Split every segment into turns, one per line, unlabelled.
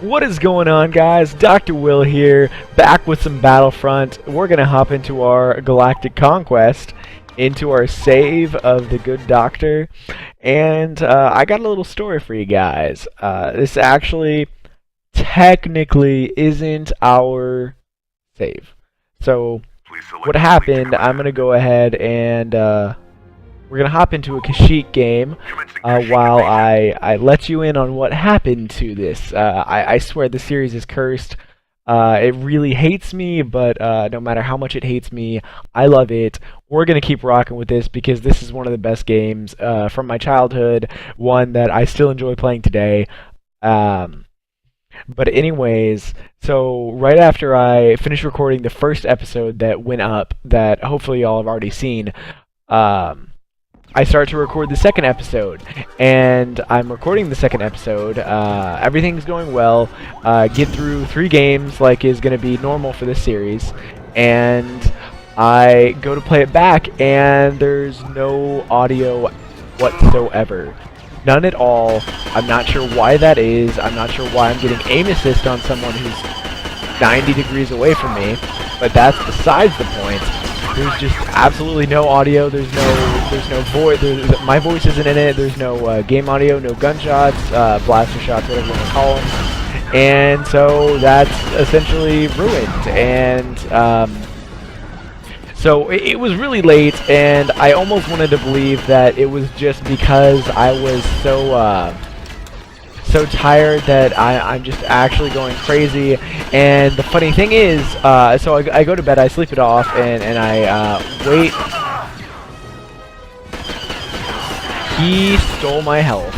What is going on, guys? Dr. Will here, back with some Battlefront. We're gonna hop into our Galactic Conquest, into our save of the good doctor, and I got a little story for you guys. This actually technically isn't our save. So what happened, I'm gonna go ahead and we're gonna hop into a Kashyyyk game while I let you in on what happened to this. I swear the series is cursed. It really hates me, but no matter how much it hates me, I love it. We're gonna keep rocking with this because this is one of the best games from my childhood, one that I still enjoy playing today. But anyways, so right after I finished recording the first episode that went up, that hopefully y'all have already seen, I start to record the second episode, and I'm recording the second episode. Everything's going well. Get through 3 games like is going to be normal for this series, and I go to play it back, and there's no audio whatsoever. None at all. I'm not sure why that is. I'm not sure why I'm getting aim assist on someone who's 90 degrees away from me, but that's besides the point. There's just absolutely no audio. There's no voice. My voice isn't in it. There's no game audio, no gunshots, blaster shots, whatever you want to call them. And so that's essentially ruined. And so it was really late, and I almost wanted to believe that it was just because I was so tired that I'm just actually going crazy. And the funny thing is, so I go to bed, I sleep it off, and I wait. He stole my health.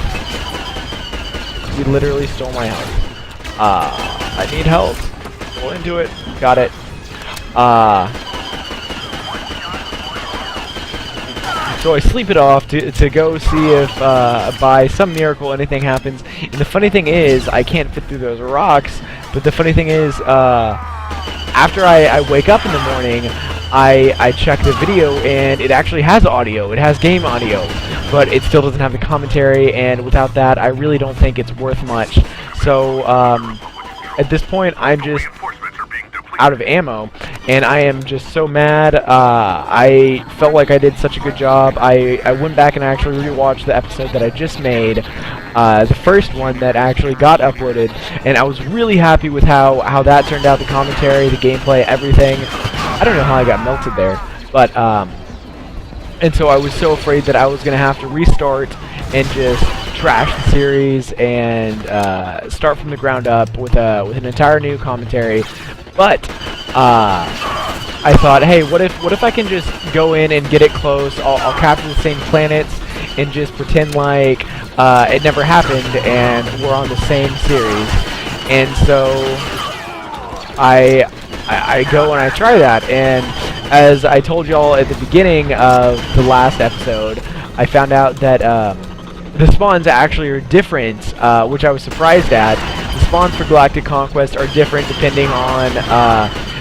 He literally stole my health. I need help. Go into it. Got it. So I sleep it off to go see if by some miracle anything happens. And the funny thing is, I can't fit through those rocks. But the funny thing is, after I wake up in the morning, I check the video, and it actually has audio. It has game audio, but it still doesn't have the commentary. And without that, I really don't think it's worth much. So at this point, I'm just out of ammo, and I am just so mad. I felt like I did such a good job. I went back and actually rewatched the episode that I just made, the first one that actually got uploaded, and I was really happy with how that turned out, the commentary, the gameplay, everything. I don't know how I got melted there, but and so I was so afraid that I was gonna have to restart and just trash the series and start from the ground up with an entire new commentary. But I thought, hey, what if I can just go in and get it close? I'll capture the same planets and just pretend like it never happened and we're on the same series. And so I go and I try that. And as I told y'all at the beginning of the last episode, I found out that the spawns actually are different, which I was surprised at. The spawns for Galactic Conquest are different depending on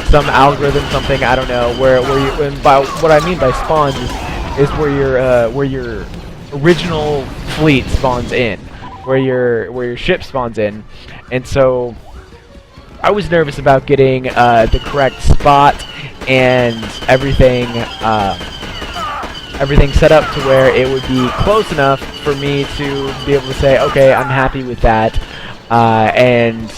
some algorithm, something, I don't know, where you, and by what I mean by spawns is where your original fleet spawns in, where your ship spawns in. And so I was nervous about getting the correct spot and everything set up to where it would be close enough for me to be able to say, okay, I'm happy with that. And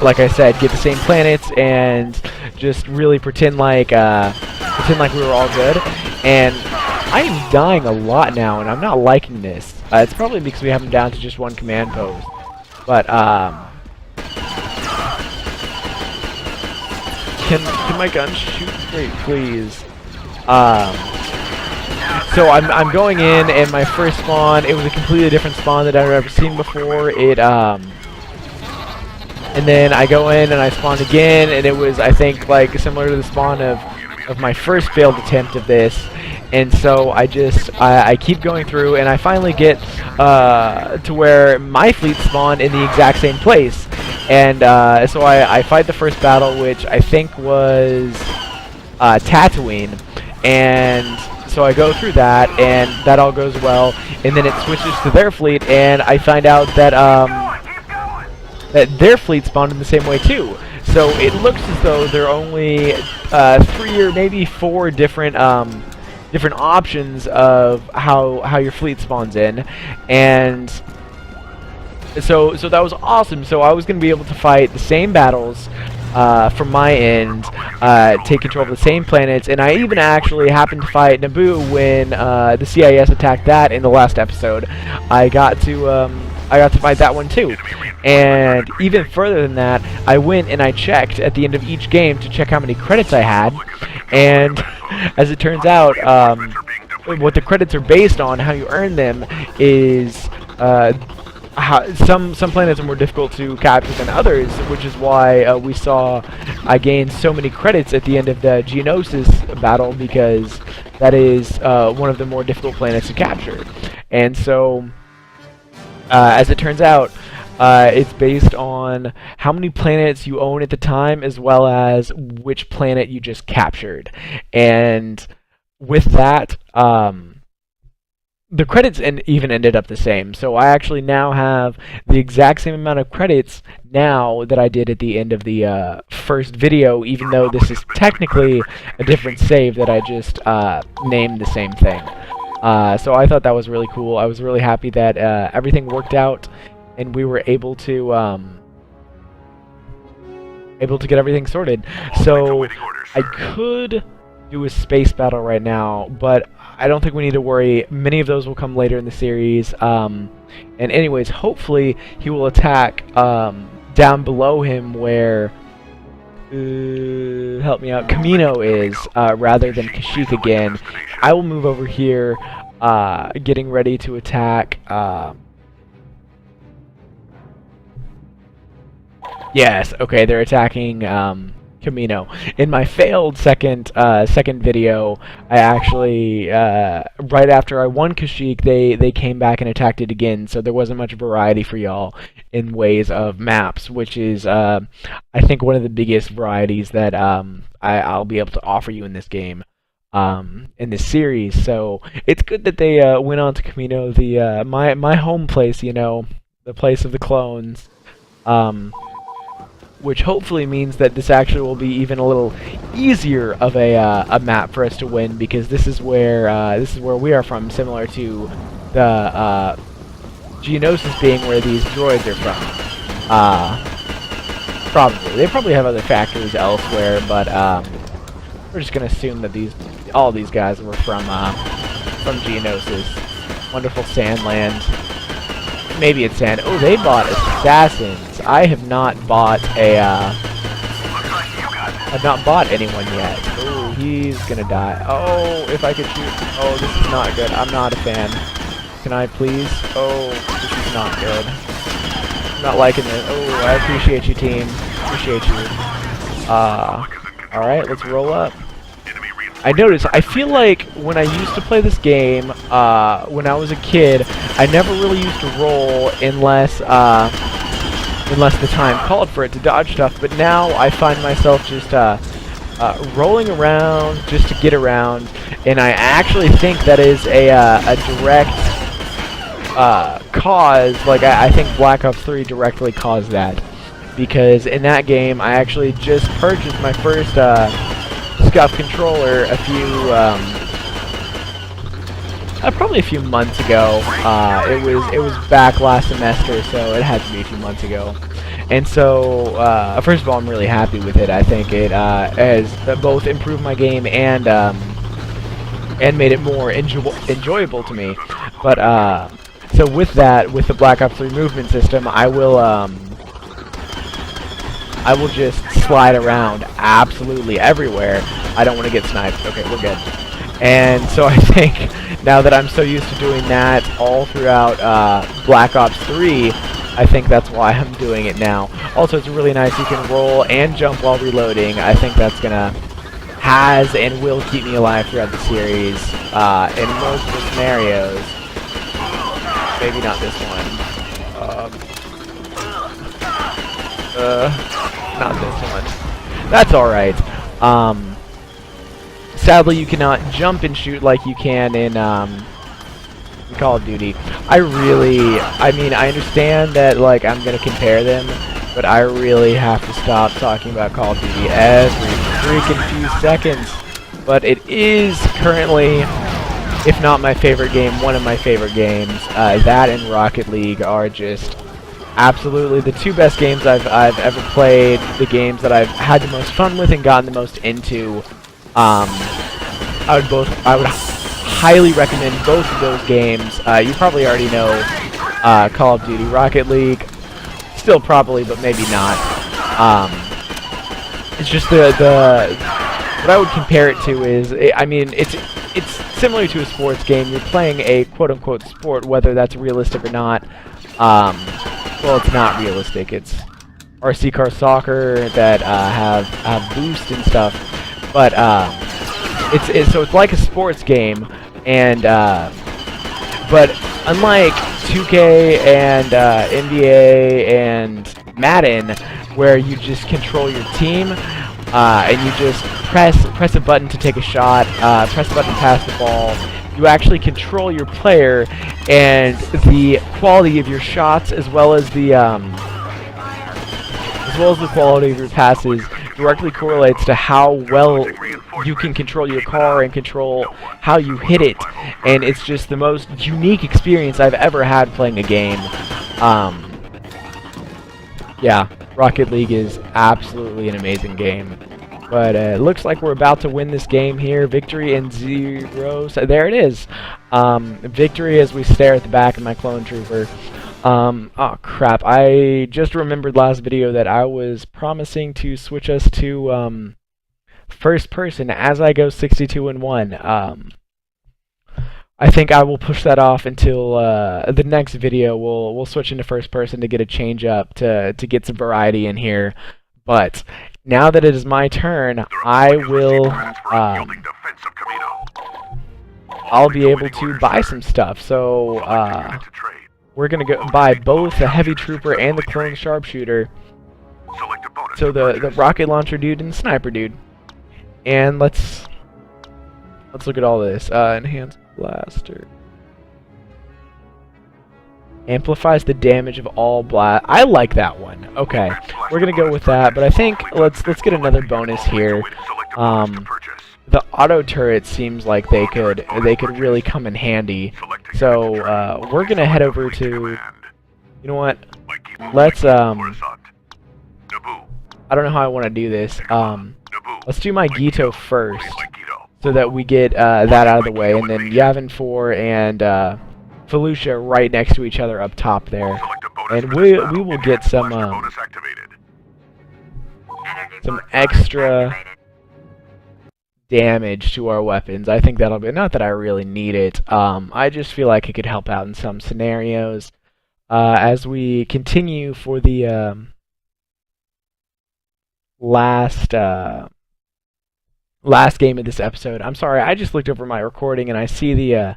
like I said, get the same planets and just really pretend like we were all good. And I am dying a lot now, and I'm not liking this. It's probably because we have them down to just one command post. But can my gun shoot straight, please? So I'm going in, and my first spawn, it was a completely different spawn that I've ever seen before. And then I go in and I spawn again, and it was, I think, like similar to the spawn of my first failed attempt of this. And so I keep going through, and I finally get to where my fleet spawned in the exact same place. And so I fight the first battle, which I think was Tatooine. And so I go through that, and that all goes well. And then it switches to their fleet, and I find out that that their fleet spawned in the same way too. So it looks as though there are only 3 or maybe 4 different different options of how your fleet spawns in, and so that was awesome. So I was going to be able to fight the same battles from my end, take control of the same planets, and I even actually happened to fight Naboo when the CIS attacked that in the last episode. I got to fight that one too. And even further than that, I went and I checked at the end of each game to check how many credits I had, and as it turns out, what the credits are based on, how you earn them, is some planets are more difficult to capture than others, which is why we saw I gained so many credits at the end of the Geonosis battle, because that is one of the more difficult planets to capture. And so, as it turns out, it's based on how many planets you own at the time, as well as which planet you just captured. And with that, the credits even ended up the same. So I actually now have the exact same amount of credits now that I did at the end of the first video, even though this is technically a different save that I just named the same thing. So I thought that was really cool. I was really happy that everything worked out, and we were able to get everything sorted. So I could do a space battle right now, but I don't think we need to worry. Many of those will come later in the series. And anyways, hopefully he will attack down below him where help me out, Camino is, rather than Kashyyyk again. I will move over here, getting ready to attack. Yes, okay, they're attacking Camino. In my failed second video, I actually right after I won Kashyyyk, they came back and attacked it again. So there wasn't much variety for y'all in ways of maps, which is I think one of the biggest varieties that I'll be able to offer you in this game, in this series. So it's good that they went on to Camino, the my home place, you know, the place of the clones. Which hopefully means that this actually will be even a little easier of a map for us to win, because this is where we are from, similar to the Geonosis being where these droids are from. Probably they probably have other factories elsewhere, but we're just gonna assume that all these guys were from Geonosis. Wonderful Sandland. Maybe it's sand. Oh, they bought assassins. I have not bought I've not bought anyone yet. Oh, he's gonna die. Oh, if I could shoot. Oh, this is not good. I'm not a fan. Can I please? Oh, this is not good. I'm not liking it. Oh, I appreciate you, team. Appreciate you. Alright, let's roll up. I noticed, I feel like when I used to play this game, when I was a kid, I never really used to roll unless the time called for it to dodge stuff, but now I find myself just rolling around just to get around, and I actually think that is a direct cause. Like, I think Black Ops 3 directly caused that, because in that game I actually just purchased my first Scuff controller probably a few months ago. It was back last semester, so it had to be a few months ago. And so, first of all, I'm really happy with it. I think it has both improved my game and made it more enjoyable to me. But so with that, with the Black Ops 3 movement system, I will just slide around absolutely everywhere. I don't want to get sniped. Okay, we're good. And so I think now that I'm so used to doing that all throughout Black Ops 3, I think that's why I'm doing it now. Also, it's really nice you can roll and jump while reloading. I think that's has and will keep me alive throughout the series in multiple scenarios. Maybe not this one. Not this one. That's alright. Sadly, you cannot jump and shoot like you can in Call of Duty. I mean, I understand that, like, I'm gonna compare them, but I really have to stop talking about Call of Duty every freaking few seconds. But it is currently, if not my favorite game, one of my favorite games. That and Rocket League are just absolutely the two best games I've ever played. The games that I've had the most fun with and gotten the most into. I would highly recommend both of those games. You probably already know Call of Duty. Rocket League, still probably, but maybe not. It's just what I would compare it to is, I mean, it's similar to a sports game. You're playing a quote-unquote sport, whether that's realistic or not. Well, it's not realistic. It's RC car soccer that have boost and stuff, but so it's like a sports game, and but unlike 2K and NBA and Madden, where you just control your team and you just press a button to take a shot, press a button to pass the ball. You actually control your player, and the quality of your shots, as well as the quality of your passes, directly correlates to how well you can control your car and control how you hit it. And it's just the most unique experience I've ever had playing a game. Yeah, Rocket League is absolutely an amazing game. But it looks like we're about to win this game here. Victory in 0. So there it is. Victory as we stare at the back of my clone trooper. Oh crap. I just remembered last video that I was promising to switch us to first person as I go 62-1. I think I will push that off until the next video. We'll switch into first person to get a change up, to get some variety in here. But now that it is my turn, I will I'll be able to buy some stuff. So we're gonna go buy both the heavy trooper and the clone sharpshooter. So the rocket launcher dude and the sniper dude. And let's look at all this. Enhanced blaster. Amplifies the damage of all blast. I like that one. Okay, we're gonna go with that. But I think let's get another bonus here. The auto turret seems like they could really come in handy. So we're gonna head over to. You know what? Let's I don't know how I want to do this. Let's do my Gito first, so that we get that out of the way, and then Yavin 4 and Felicia right next to each other up top there, and we will get some extra damage to our weapons. I think that'll be, not that I really need it. I just feel like it could help out in some scenarios as we continue for the last game of this episode. I'm sorry, I just looked over my recording and I see the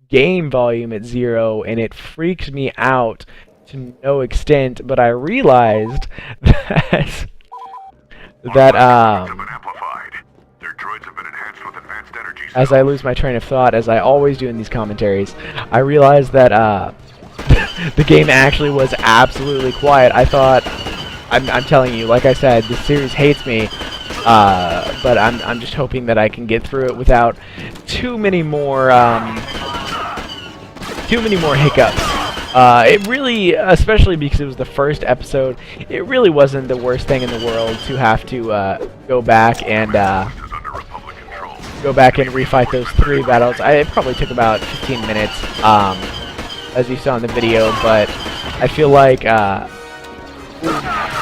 game volume at 0, and it freaks me out to no extent, but I realized that as I lose my train of thought, as I always do in these commentaries, I realized that the game actually was absolutely quiet. I thought, I'm telling you, like I said, this series hates me, but I'm just hoping that I can get through it without too many more hiccups. It really, especially because it was the first episode, it really wasn't the worst thing in the world to have to go back and refight those 3 battles. It probably took about 15 minutes, as you saw in the video, but I feel like,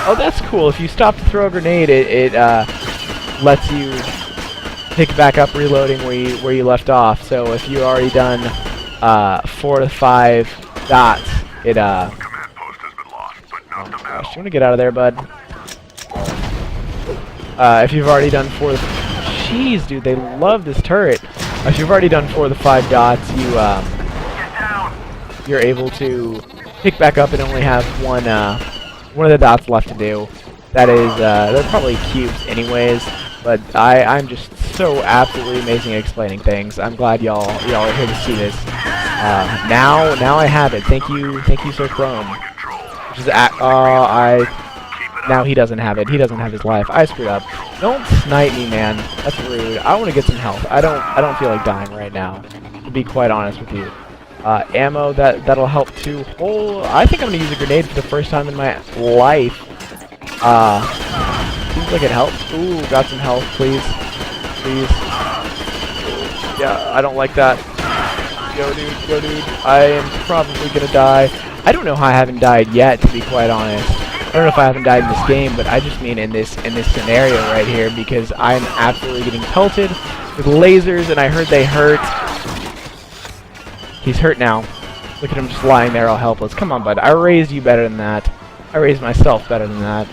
oh, that's cool. If you stop to throw a grenade, it lets you pick back up reloading where you left off. So if you already done 4 to 5 dots, it oh gosh, you want to get out of there, bud? If you've already done 4 to jeez, dude, they love this turret. If you've already done 4 to 5 dots, you're able to pick back up and only have one of the dots left to do. That is, they're probably cubes anyways, but I'm just so absolutely amazing at explaining things. I'm glad y'all are here to see this. Now I have it. Thank you, Sir Chrome. Which is Now he doesn't have it. He doesn't have his life. I screwed up. Don't snipe me, man. That's rude. I want to get some health. I don't feel like dying right now, to be quite honest with you. Ammo, that'll help too. I think I'm gonna use a grenade for the first time in my life. Seems like it helps. Ooh, got some health, please. Please. Yeah, I don't like that. Go, dude. Go, dude. I am probably gonna die. I don't know how I haven't died yet, to be quite honest. I don't know if I haven't died in this game, but I just mean in this scenario right here, because I'm absolutely getting pelted with lasers, and I heard they hurt. He's hurt now. Look at him just lying there all helpless. Come on, bud. I raised you better than that. I raised myself better than that.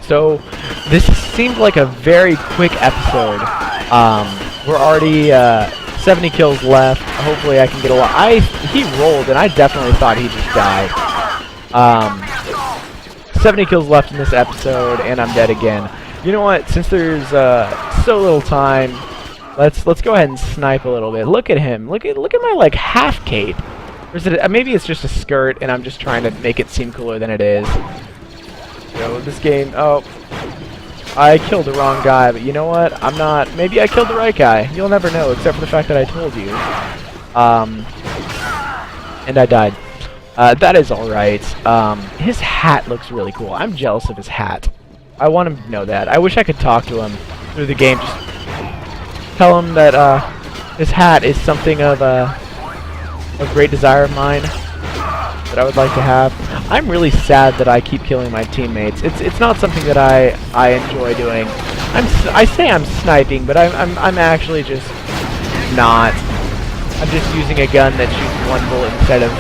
So, this seemed like a very quick episode. We're already 70 kills left. Hopefully I can get a lot. He rolled, and I definitely thought he just died. 70 kills left in this episode, and I'm dead again. You know what? Since there's so little time, let's go ahead and snipe a little bit. Look at him. Look at my like half cape. Or is it? Maybe it's just a skirt, and I'm just trying to make it seem cooler than it is. Yo, this game. Oh, I killed the wrong guy, but you know what? I'm not. Maybe I killed the right guy. You'll never know, except for the fact that I told you. And I died. That is alright. His hat looks really cool. I'm jealous of his hat. I want him to know that. I wish I could talk to him through the game. Just tell him that his hat is something of a great desire of mine that I would like to have. I'm really sad that I keep killing my teammates. It's not something that I enjoy doing. I say I'm sniping, but I'm actually just not. I'm just using a gun that shoots one bullet instead of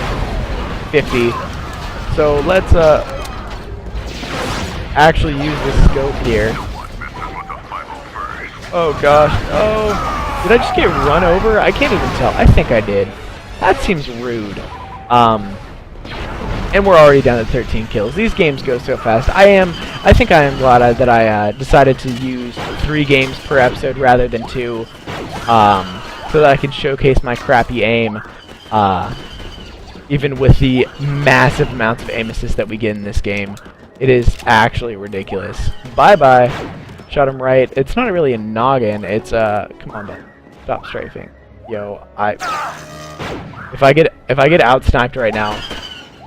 50. So let's actually use the scope here. Oh gosh. Oh, did I just get run over? I can't even tell. I think I did. That seems rude. And we're already down to 13 kills. These games go so fast. I think I am glad that I decided to use 3 games per episode rather than 2, so that I can showcase my crappy aim, even with the massive amounts of aim assist that we get in this game. It is actually ridiculous. Bye-bye. Shot him right. It's not really a noggin. It's, come on, bud. Stop strafing. Yo, if I get out-sniped right now,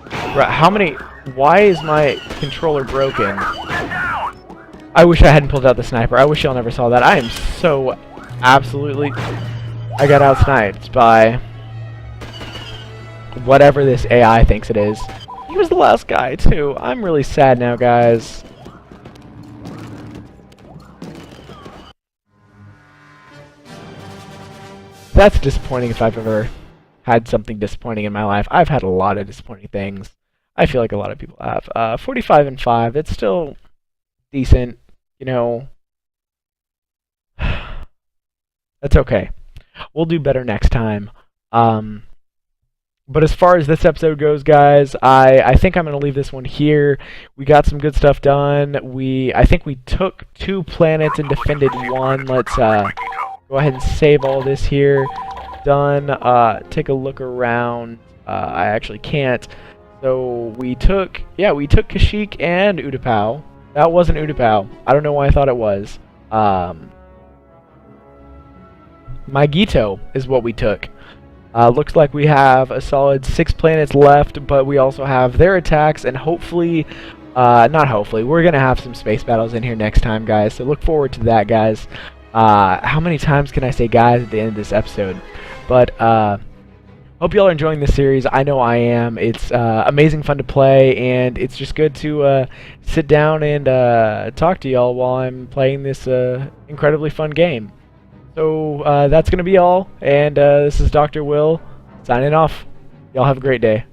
how many... Why is my controller broken? I wish I hadn't pulled out the sniper. I wish y'all never saw that. I am so absolutely... I got out-sniped by whatever this AI thinks it is. He was the last guy, too. I'm really sad now, guys. That's disappointing if I've ever had something disappointing in my life. I've had a lot of disappointing things. I feel like a lot of people have. 45 and 5, it's still decent, you know. That's okay. We'll do better next time. But as far as this episode goes, guys, I think I'm going to leave this one here. We got some good stuff done. I think we took 2 planets and defended 1. Let's go ahead and save all this here. Done. Take a look around. I actually can't. So we took Kashyyyk and Utapau. That wasn't Utapau. I don't know why I thought it was. Megiddo is what we took. Looks like we have a solid 6 planets left, but we also have their attacks, and hopefully, not hopefully, we're going to have some space battles in here next time, guys. So look forward to that, guys. How many times can I say guys at the end of this episode? But, hope y'all are enjoying this series. I know I am. It's amazing fun to play, and it's just good to sit down and talk to y'all while I'm playing this incredibly fun game. So that's going to be all, and this is Dr. Will signing off. Y'all have a great day.